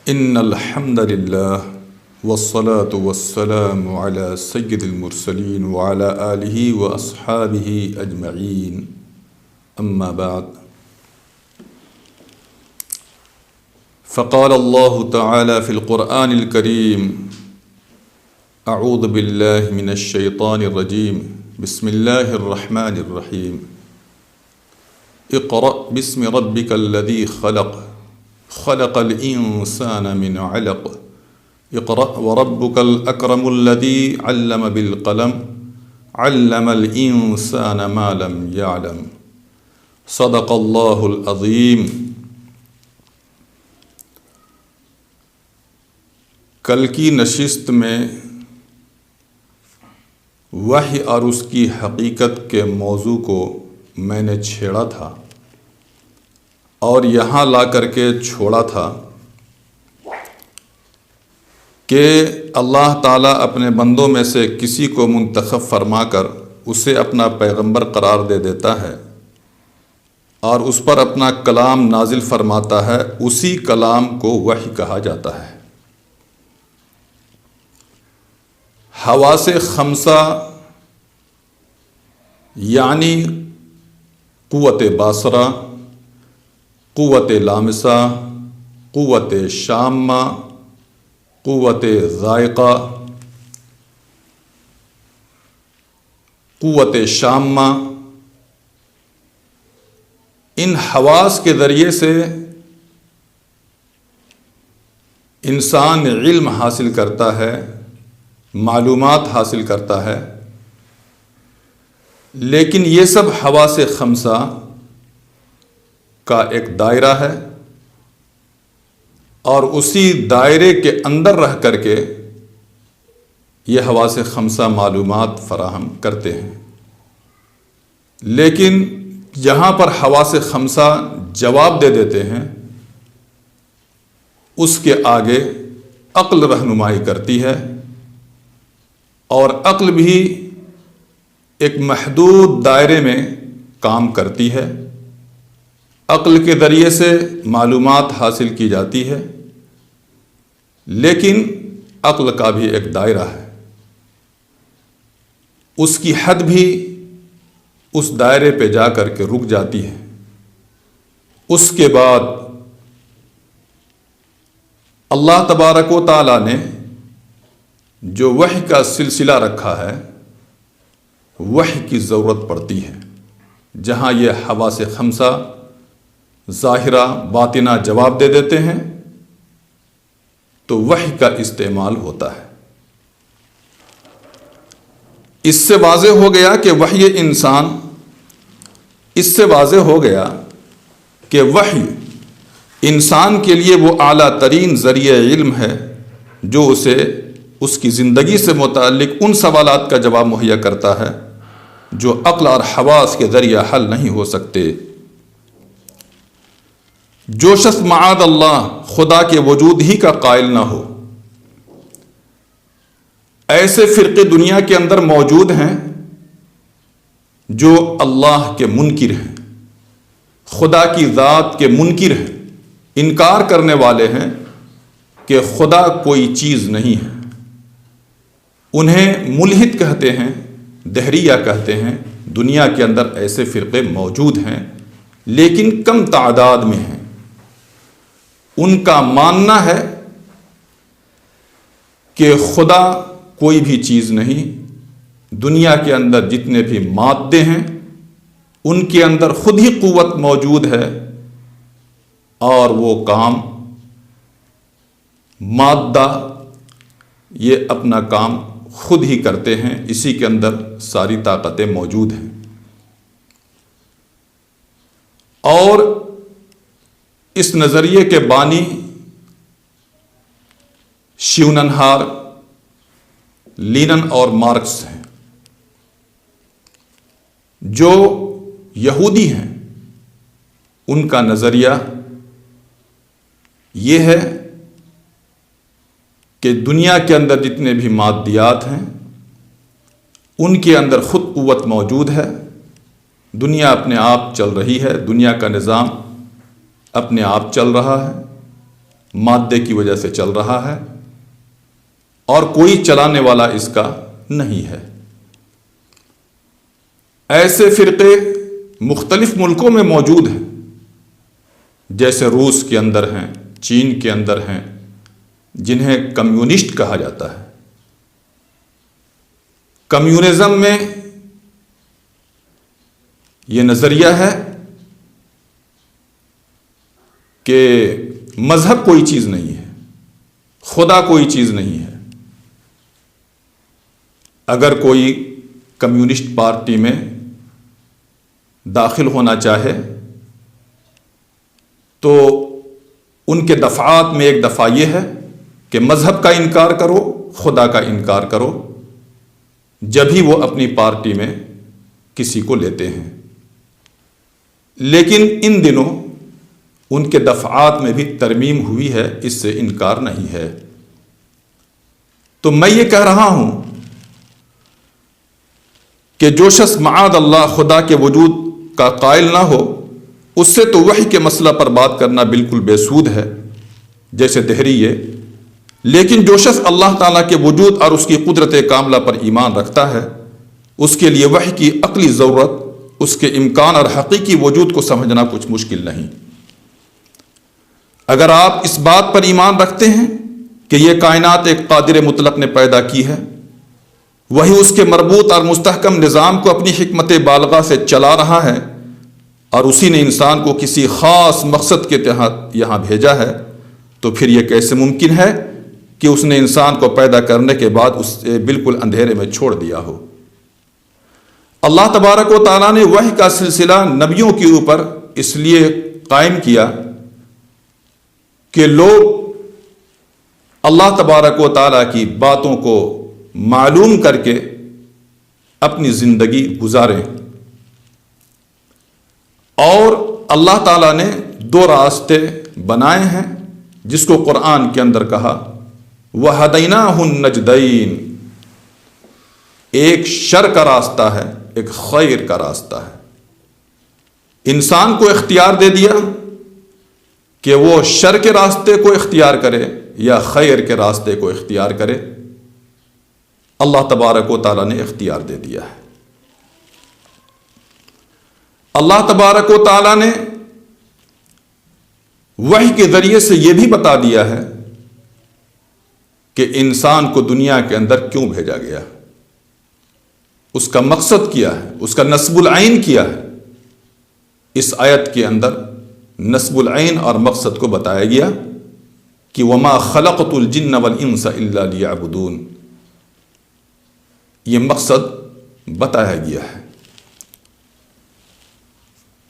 ان الحمد للہ والصلاة والسلام على سید المرسلین وعلى آلہ واصحابہ اجمعین اما بعد فقال اللہ تعالی فی القرآن الکریم اعوذ باللہ من الشیطان الرجیم بسم اللہ الرحمن الرحیم اقرأ باسم ربک الذی خلق خلق الانسان من علق اقرأ وربك الأكرم الذي علم بالقلم علم الإنسان ما لم يعلم صدق الله العظيم۔ کل کی نشست میں وحی اور اس کی حقیقت کے موضوع کو میں نے چھیڑا تھا اور یہاں لا کر کے چھوڑا تھا کہ اللہ تعالیٰ اپنے بندوں میں سے کسی کو منتخب فرما کر اسے اپنا پیغمبر قرار دے دیتا ہے اور اس پر اپنا کلام نازل فرماتا ہے، اسی کلام کو وحی کہا جاتا ہے۔ حواس خمسہ یعنی قوت باصرہ، قوت لامسہ، قوت شامہ، قوت ذائقہ، قوت شامہ، ان حواس کے ذریعے سے انسان علم حاصل کرتا ہے، معلومات حاصل کرتا ہے، لیکن یہ سب حواس خمسہ کا ایک دائرہ ہے اور اسی دائرے کے اندر رہ کر کے یہ حواس خمسہ معلومات فراہم کرتے ہیں۔ لیکن جہاں پر حواس خمسہ جواب دے دیتے ہیں اس کے آگے عقل رہنمائی کرتی ہے، اور عقل بھی ایک محدود دائرے میں کام کرتی ہے۔ عقل کے ذریعے سے معلومات حاصل کی جاتی ہے، لیکن عقل کا بھی ایک دائرہ ہے، اس کی حد بھی اس دائرے پہ جا کر کے رک جاتی ہے۔ اس کے بعد اللہ تبارک و تعالیٰ نے جو وحی کا سلسلہ رکھا ہے، وحی کی ضرورت پڑتی ہے۔ جہاں یہ حواس خمسہ ظاہرہ باطنہ جواب دے دیتے ہیں تو وحی کا استعمال ہوتا ہے۔ اس سے واضح ہو گیا کہ وحی انسان، اس سے واضح ہو گیا کہ وحی انسان کے لیے وہ اعلیٰ ترین ذریعہ علم ہے جو اسے اس کی زندگی سے متعلق ان سوالات کا جواب مہیا کرتا ہے جو عقل اور حواس کے ذریعہ حل نہیں ہو سکتے۔ جو شخص معاذ اللہ خدا کے وجود ہی کا قائل نہ ہو، ایسے فرقے دنیا کے اندر موجود ہیں جو اللہ کے منکر ہیں، خدا کی ذات کے منکر ہیں، انکار کرنے والے ہیں کہ خدا کوئی چیز نہیں ہے۔ انہیں ملحد کہتے ہیں، دہریہ کہتے ہیں۔ دنیا کے اندر ایسے فرقے موجود ہیں لیکن کم تعداد میں ہیں۔ ان کا ماننا ہے کہ خدا کوئی بھی چیز نہیں، دنیا کے اندر جتنے بھی مادے ہیں ان کے اندر خود ہی قوت موجود ہے اور وہ کام مادہ یہ اپنا کام خود ہی کرتے ہیں، اسی کے اندر ساری طاقتیں موجود ہیں۔ اور اس نظریے کے بانی شیوننہار، لینن اور مارکس ہیں۔ جو یہودی ہیں ان کا نظریہ یہ ہے کہ دنیا کے اندر جتنے بھی مادیات ہیں ان کے اندر خود قوت موجود ہے، دنیا اپنے آپ چل رہی ہے، دنیا کا نظام اپنے آپ چل رہا ہے، مادے کی وجہ سے چل رہا ہے اور کوئی چلانے والا اس کا نہیں ہے۔ ایسے فرقے مختلف ملکوں میں موجود ہیں، جیسے روس کے اندر ہیں، چین کے اندر ہیں، جنہیں کمیونسٹ کہا جاتا ہے۔ کمیونزم میں یہ نظریہ ہے کہ مذہب کوئی چیز نہیں ہے، خدا کوئی چیز نہیں ہے۔ اگر کوئی کمیونسٹ پارٹی میں داخل ہونا چاہے تو ان کے دفعات میں ایک دفعہ یہ ہے کہ مذہب کا انکار کرو، خدا کا انکار کرو، جب ہی وہ اپنی پارٹی میں کسی کو لیتے ہیں۔ لیکن ان دنوں ان کے دفعات میں بھی ترمیم ہوئی ہے، اس سے انکار نہیں ہے۔ تو میں یہ کہہ رہا ہوں کہ جو شخص معاذ اللہ خدا کے وجود کا قائل نہ ہو، اس سے تو وحی کے مسئلہ پر بات کرنا بالکل بے سود ہے، جیسے دہریے۔ لیکن جو شخص اللہ تعالیٰ کے وجود اور اس کی قدرت کاملہ پر ایمان رکھتا ہے، اس کے لیے وحی کی عقلی ضرورت، اس کے امکان اور حقیقی وجود کو سمجھنا کچھ مشکل نہیں۔ اگر آپ اس بات پر ایمان رکھتے ہیں کہ یہ کائنات ایک قادر مطلق نے پیدا کی ہے، وہی اس کے مربوط اور مستحکم نظام کو اپنی حکمت بالغہ سے چلا رہا ہے، اور اسی نے انسان کو کسی خاص مقصد کے تحت یہاں بھیجا ہے، تو پھر یہ کیسے ممکن ہے کہ اس نے انسان کو پیدا کرنے کے بعد اسے بالکل اندھیرے میں چھوڑ دیا ہو؟ اللہ تبارک و تعالیٰ نے وحی کا سلسلہ نبیوں کے اوپر اس لیے قائم کیا کہ لوگ اللہ تبارک و تعالیٰ کی باتوں کو معلوم کر کے اپنی زندگی گزاریں۔ اور اللہ تعالیٰ نے دو راستے بنائے ہیں، جس کو قرآن کے اندر کہا وَهَدَيْنَاهُ النَّجْدَيْنِ، ایک شر کا راستہ ہے، ایک خیر کا راستہ ہے۔ انسان کو اختیار دے دیا کہ وہ شر کے راستے کو اختیار کرے یا خیر کے راستے کو اختیار کرے۔ اللہ تبارک و تعالیٰ نے اختیار دے دیا ہے۔ اللہ تبارک و تعالیٰ نے وحی کے ذریعے سے یہ بھی بتا دیا ہے کہ انسان کو دنیا کے اندر کیوں بھیجا گیا، اس کا مقصد کیا ہے، اس کا نصب العین کیا ہے۔ اس آیت کے اندر نصب العین اور مقصد کو بتایا گیا کہ وما خلقت الجن والانس الا لیعبدون، یہ مقصد بتایا گیا ہے۔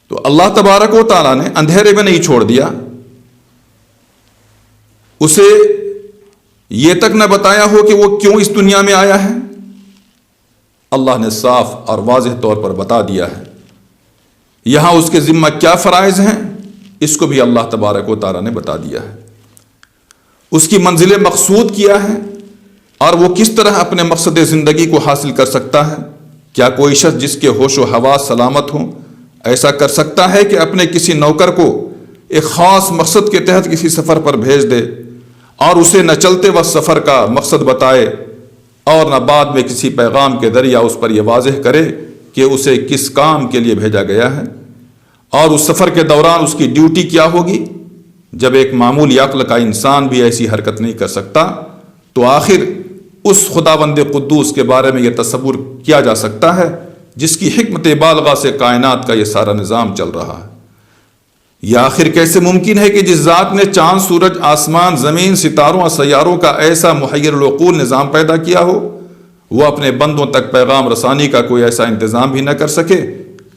تو اللہ تبارک و تعالیٰ نے اندھیرے میں نہیں چھوڑ دیا، اسے یہ تک نہ بتایا ہو کہ وہ کیوں اس دنیا میں آیا ہے، اللہ نے صاف اور واضح طور پر بتا دیا ہے۔ یہاں اس کے ذمہ کیا فرائض ہیں، اس کو بھی اللہ تبارک و تعالیٰ نے بتا دیا ہے۔ اس کی منزل مقصود کیا ہے اور وہ کس طرح اپنے مقصد زندگی کو حاصل کر سکتا ہے۔ کیا کوئی شخص جس کے ہوش و حواس سلامت ہوں ایسا کر سکتا ہے کہ اپنے کسی نوکر کو ایک خاص مقصد کے تحت کسی سفر پر بھیج دے اور اسے نہ چلتے وقت سفر کا مقصد بتائے اور نہ بعد میں کسی پیغام کے ذریعہ اس پر یہ واضح کرے کہ اسے کس کام کے لیے بھیجا گیا ہے اور اس سفر کے دوران اس کی ڈیوٹی کیا ہوگی؟ جب ایک معمولی عقل کا انسان بھی ایسی حرکت نہیں کر سکتا تو آخر اس خداوند قدوس کے بارے میں یہ تصور کیا جا سکتا ہے جس کی حکمت بالغہ سے کائنات کا یہ سارا نظام چل رہا ہے؟ یہ آخر کیسے ممکن ہے کہ جس ذات نے چاند، سورج، آسمان، زمین، ستاروں اور سیاروں کا ایسا محیر العقول نظام پیدا کیا ہو، وہ اپنے بندوں تک پیغام رسانی کا کوئی ایسا انتظام بھی نہ کر سکے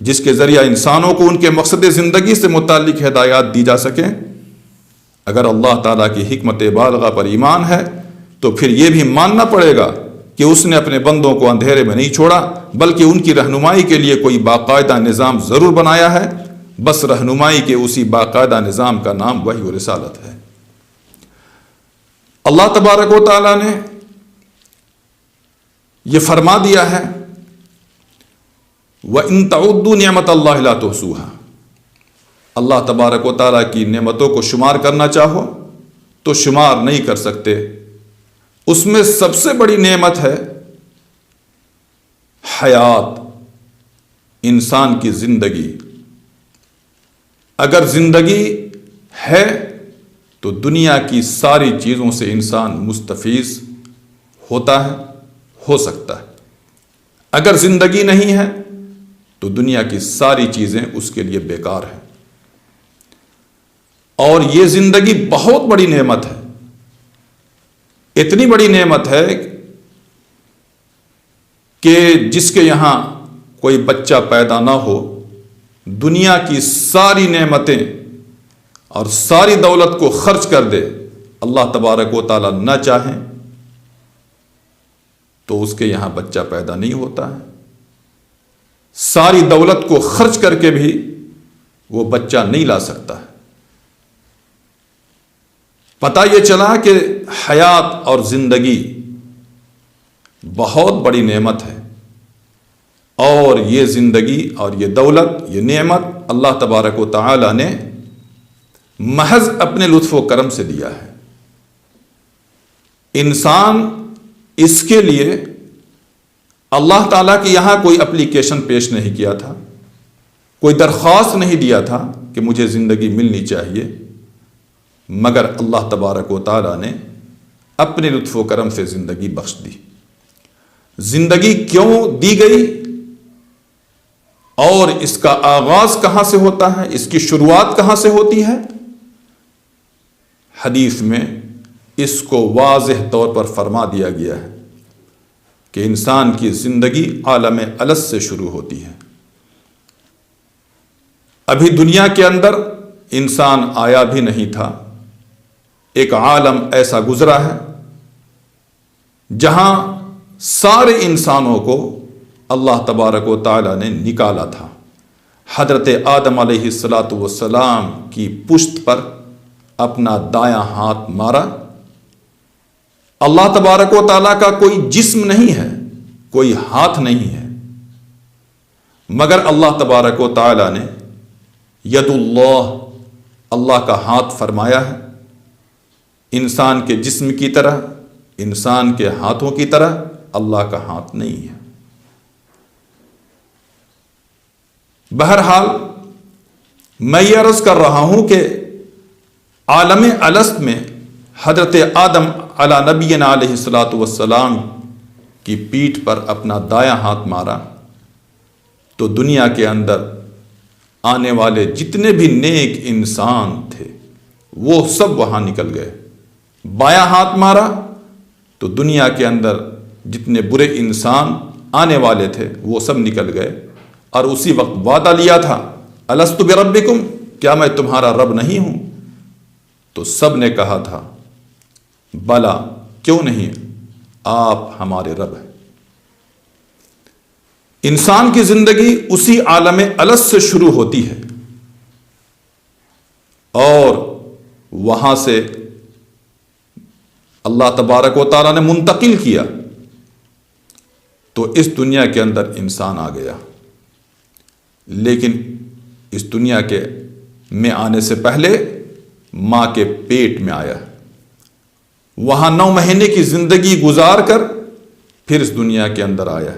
جس کے ذریعہ انسانوں کو ان کے مقصد زندگی سے متعلق ہدایات دی جا سکیں؟ اگر اللہ تعالیٰ کی حکمت بالغہ پر ایمان ہے تو پھر یہ بھی ماننا پڑے گا کہ اس نے اپنے بندوں کو اندھیرے میں نہیں چھوڑا بلکہ ان کی رہنمائی کے لیے کوئی باقاعدہ نظام ضرور بنایا ہے۔ بس رہنمائی کے اسی باقاعدہ نظام کا نام وحی و رسالت ہے۔ اللہ تبارک و تعالیٰ نے یہ فرما دیا ہے وَإِن تَعُدُّوا نِعْمَتَ اللَّهِ لَا تُحْصُوهَا، اللہ تبارک و تعالیٰ کی نعمتوں کو شمار کرنا چاہو تو شمار نہیں کر سکتے۔ اس میں سب سے بڑی نعمت ہے حیات، انسان کی زندگی۔ اگر زندگی ہے تو دنیا کی ساری چیزوں سے انسان مستفیض ہوتا ہے، ہو سکتا ہے۔ اگر زندگی نہیں ہے تو دنیا کی ساری چیزیں اس کے لیے بیکار ہیں۔ اور یہ زندگی بہت بڑی نعمت ہے، اتنی بڑی نعمت ہے کہ جس کے یہاں کوئی بچہ پیدا نہ ہو، دنیا کی ساری نعمتیں اور ساری دولت کو خرچ کر دے، اللہ تبارک و تعالیٰ نہ چاہیں تو اس کے یہاں بچہ پیدا نہیں ہوتا ہے۔ ساری دولت کو خرچ کر کے بھی وہ بچہ نہیں لا سکتا ہے۔ پتہ یہ چلا کہ حیات اور زندگی بہت بڑی نعمت ہے، اور یہ زندگی اور یہ دولت، یہ نعمت اللہ تبارک و تعالی نے محض اپنے لطف و کرم سے دیا ہے۔ انسان اس کے لیے اللہ تعالیٰ کے یہاں کوئی اپلیکیشن پیش نہیں کیا تھا، کوئی درخواست نہیں دیا تھا کہ مجھے زندگی ملنی چاہیے، مگر اللہ تبارک و تعالیٰ نے اپنے لطف و کرم سے زندگی بخش دی۔ زندگی کیوں دی گئی اور اس کا آغاز کہاں سے ہوتا ہے، اس کی شروعات کہاں سے ہوتی ہے؟ حدیث میں اس کو واضح طور پر فرما دیا گیا ہے کہ انسان کی زندگی عالم الست سے شروع ہوتی ہے۔ ابھی دنیا کے اندر انسان آیا بھی نہیں تھا، ایک عالم ایسا گزرا ہے جہاں سارے انسانوں کو اللہ تبارک و تعالی نے نکالا تھا۔ حضرت آدم علیہ السلام کی پشت پر اپنا دایاں ہاتھ مارا۔ اللہ تبارک و تعالیٰ کا کوئی جسم نہیں ہے، کوئی ہاتھ نہیں ہے، مگر اللہ تبارک و تعالیٰ نے ید اللہ کا ہاتھ فرمایا ہے۔ انسان کے جسم کی طرح، انسان کے ہاتھوں کی طرح اللہ کا ہاتھ نہیں ہے۔ بہرحال میں یہ عرض کر رہا ہوں کہ عالم الست میں حضرت آدم علی نبینا علیہ السلام کی پیٹھ پر اپنا دایاں ہاتھ مارا تو دنیا کے اندر آنے والے جتنے بھی نیک انسان تھے وہ سب وہاں نکل گئے۔ بایاں ہاتھ مارا تو دنیا کے اندر جتنے برے انسان آنے والے تھے وہ سب نکل گئے، اور اسی وقت وعدہ لیا تھا الست بربکم، کیا میں تمہارا رب نہیں ہوں؟ تو سب نے کہا تھا بلا، کیوں نہیں، آپ ہمارے رب ہیں۔ انسان کی زندگی اسی عالم الست سے شروع ہوتی ہے، اور وہاں سے اللہ تبارک و تعالیٰ نے منتقل کیا تو اس دنیا کے اندر انسان آ گیا۔ لیکن اس دنیا کے میں آنے سے پہلے ماں کے پیٹ میں آیا، وہاں 9 مہینے کی زندگی گزار کر پھر اس دنیا کے اندر آیا،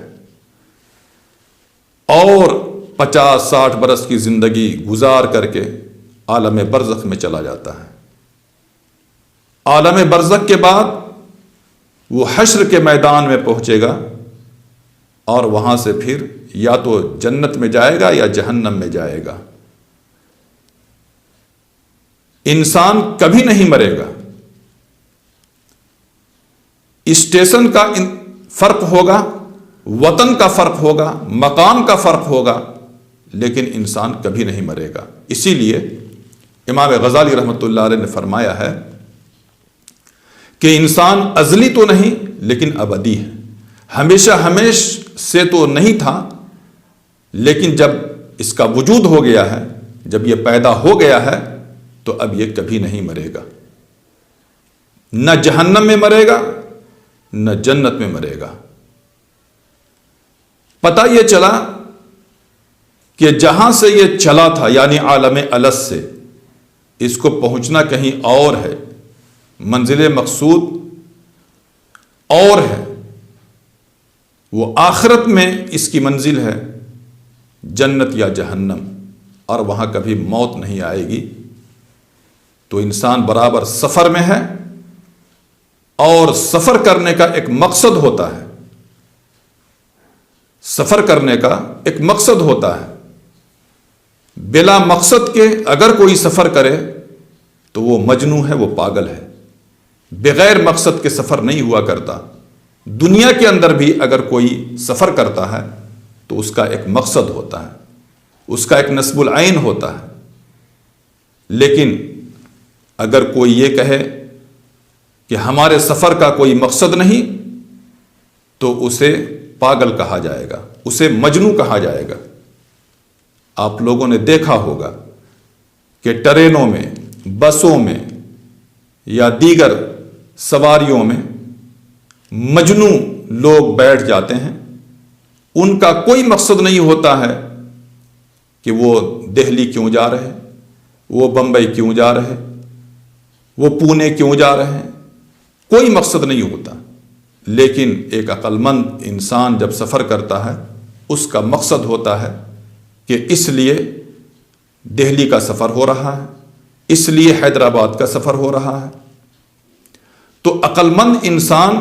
اور 50-60 برس کی زندگی گزار کر کے عالم برزخ میں چلا جاتا ہے۔ عالم برزخ کے بعد وہ حشر کے میدان میں پہنچے گا، اور وہاں سے پھر یا تو جنت میں جائے گا یا جہنم میں جائے گا۔ انسان کبھی نہیں مرے گا۔ اسٹیشن کا فرق ہوگا، وطن کا فرق ہوگا، مقام کا فرق ہوگا، لیکن انسان کبھی نہیں مرے گا۔ اسی لیے امام غزالی رحمۃ اللہ علیہ نے فرمایا ہے کہ انسان ازلی تو نہیں لیکن ابدی ہے، ہمیشہ ہمیش سے تو نہیں تھا، لیکن جب اس کا وجود ہو گیا ہے، جب یہ پیدا ہو گیا ہے تو اب یہ کبھی نہیں مرے گا، نہ جہنم میں مرے گا نہ جنت میں مرے گا۔ پتہ یہ چلا کہ جہاں سے یہ چلا تھا یعنی عالم الست سے اس کو پہنچنا کہیں اور ہے، منزل مقصود اور ہے، وہ آخرت میں اس کی منزل ہے جنت یا جہنم، اور وہاں کبھی موت نہیں آئے گی۔ تو انسان برابر سفر میں ہے، اور سفر کرنے کا ایک مقصد ہوتا ہے، سفر کرنے کا ایک مقصد ہوتا ہے۔ بلا مقصد کے اگر کوئی سفر کرے تو وہ مجنون ہے، وہ پاگل ہے۔ بغیر مقصد کے سفر نہیں ہوا کرتا۔ دنیا کے اندر بھی اگر کوئی سفر کرتا ہے تو اس کا ایک مقصد ہوتا ہے، اس کا ایک نصب العین ہوتا ہے۔ لیکن اگر کوئی یہ کہے کہ ہمارے سفر کا کوئی مقصد نہیں، تو اسے پاگل کہا جائے گا، اسے مجنون کہا جائے گا۔ آپ لوگوں نے دیکھا ہوگا کہ ٹرینوں میں، بسوں میں یا دیگر سواریوں میں مجنون لوگ بیٹھ جاتے ہیں۔ ان کا کوئی مقصد نہیں ہوتا ہے کہ وہ دہلی کیوں جا رہے، وہ بمبئی کیوں جا رہے، وہ پونے کیوں جا رہے ہیں، کوئی مقصد نہیں ہوتا۔ لیکن ایک عقل مند انسان جب سفر کرتا ہے، اس کا مقصد ہوتا ہے کہ اس لیے دہلی کا سفر ہو رہا ہے، اس لیے حیدرآباد کا سفر ہو رہا ہے۔ تو عقل مند انسان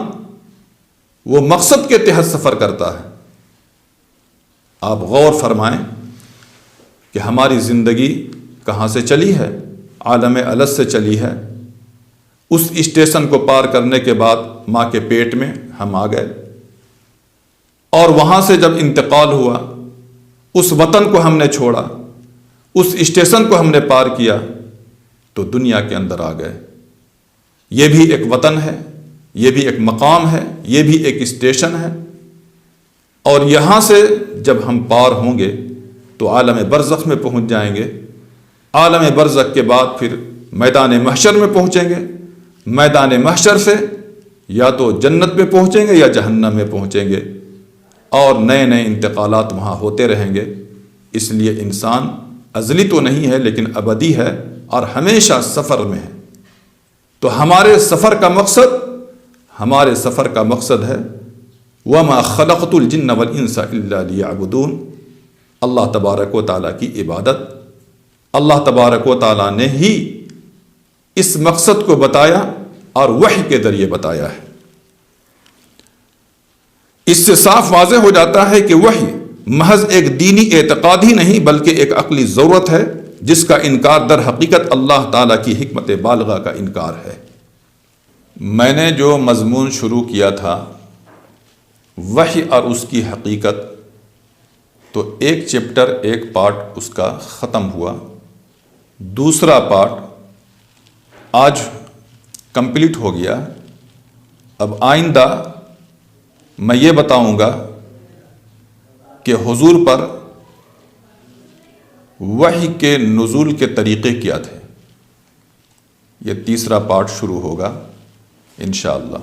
وہ مقصد کے تحت سفر کرتا ہے۔ آپ غور فرمائیں کہ ہماری زندگی کہاں سے چلی ہے؟ عالم الست سے چلی ہے۔ اس اسٹیشن کو پار کرنے کے بعد ماں کے پیٹ میں ہم آ گئے، اور وہاں سے جب انتقال ہوا، اس وطن کو ہم نے چھوڑا، اس اسٹیشن کو ہم نے پار کیا تو دنیا کے اندر آ گئے۔ یہ بھی ایک وطن ہے، یہ بھی ایک مقام ہے، یہ بھی ایک اسٹیشن ہے۔ اور یہاں سے جب ہم پار ہوں گے تو عالم برزخ میں پہنچ جائیں گے۔ عالم برزخ کے بعد پھر میدان محشر میں پہنچیں گے۔ میدان محشر سے یا تو جنت میں پہنچیں گے یا جہنم میں پہنچیں گے، اور نئے نئے انتقالات وہاں ہوتے رہیں گے۔ اس لیے انسان ازلی تو نہیں ہے لیکن ابدی ہے، اور ہمیشہ سفر میں ہے۔ تو ہمارے سفر کا مقصد ہے وَمَا خَلَقْتُ الْجِنَّ وَالْإِنسَ إِلَّا لِيَعْبُدُونَ، اللہ تبارک و تعالیٰ کی عبادت۔ اللہ تبارک و تعالیٰ نے ہی اس مقصد کو بتایا اور وحی کے ذریعے بتایا ہے۔ اس سے صاف واضح ہو جاتا ہے کہ وحی محض ایک دینی اعتقاد ہی نہیں بلکہ ایک عقلی ضرورت ہے، جس کا انکار در حقیقت اللہ تعالیٰ کی حکمت بالغہ کا انکار ہے۔ میں نے جو مضمون شروع کیا تھا وحی اور اس کی حقیقت، تو ایک چیپٹر، ایک پارٹ اس کا ختم ہوا، دوسرا پارٹ آج کمپلیٹ ہو گیا۔ اب آئندہ میں یہ بتاؤں گا کہ حضور پر وحی کے نزول کے طریقے کیا تھے۔ یہ تیسرا پارٹ شروع ہوگا انشاءاللہ۔